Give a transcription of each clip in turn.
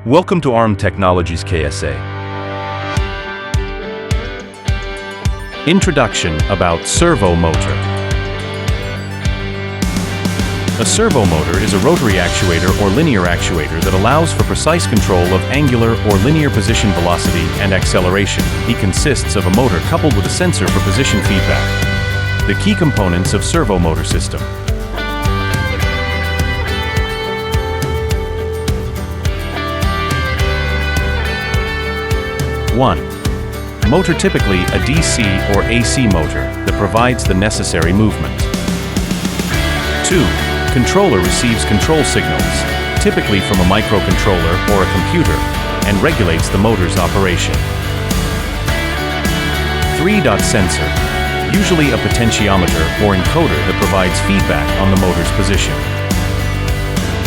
Welcome to ARM Technologies KSA. Introduction about servo motor. A servo motor is a rotary actuator or linear actuator that allows for precise control of angular or linear position velocity and acceleration. It consists of a motor coupled with a sensor for position feedback. The key components of servo motor system. 1. Motor, typically a DC or AC motor that provides the necessary movement. 2. Controller receives control signals, typically from a microcontroller or a computer, and regulates the motor's operation. 3. Sensor, usually a potentiometer or encoder that provides feedback on the motor's position.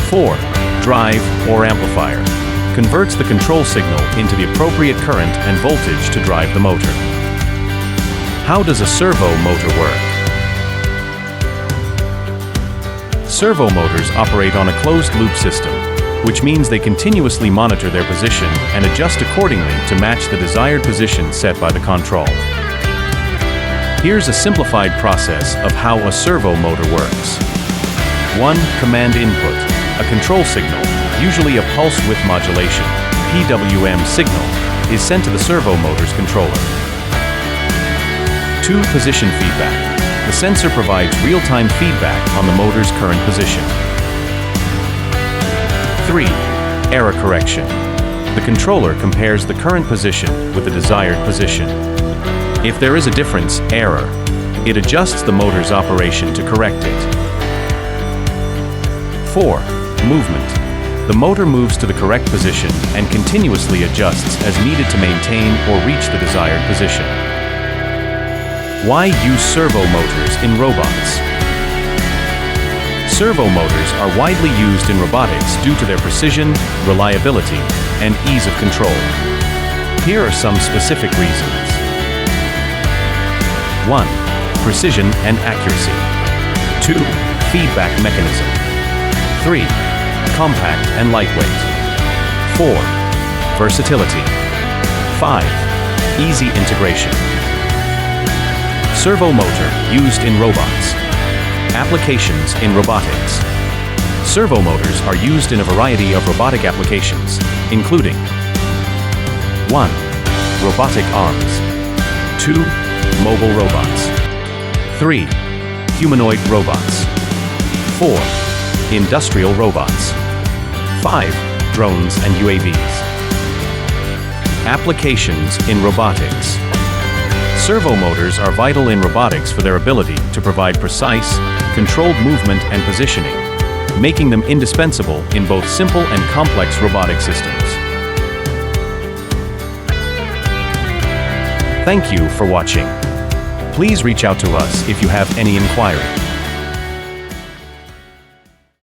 4. Drive or amplifier, converts the control signal into the appropriate current and voltage to drive the motor. How does a servo motor work? Servo motors operate on a closed-loop system, which means they continuously monitor their position and adjust accordingly to match the desired position set by the control. Here's a simplified process of how a servo motor works. 1. Command input, a control signal, usually a pulse width modulation, PWM signal, is sent to the servo motor's controller. 2. Position feedback. The sensor provides real-time feedback on the motor's current position. 3. Error correction. The controller compares the current position with the desired position. If there is a difference, error, it adjusts the motor's operation to correct it. 4. Movement. The motor moves to the correct position and continuously adjusts as needed to maintain or reach the desired position. Why use servo motors in robots? Servo motors are widely used in robotics due to their precision, reliability, and ease of control. Here are some specific reasons. 1. Precision and accuracy. 2. Feedback mechanism. 3. Compact and lightweight. 4. Versatility. 5. Easy integration. Servo motor used in robots. Applications in robotics. Servo motors are used in a variety of robotic applications, including 1. Robotic arms. 2. Mobile robots. 3. Humanoid robots. 4. Industrial robots. 5. Drones and UAVs. Applications in robotics. Servo motors are vital in robotics for their ability to provide precise, controlled movement and positioning, making them indispensable in both simple and complex robotic systems. Thank you for watching. Please reach out to us if you have any inquiry.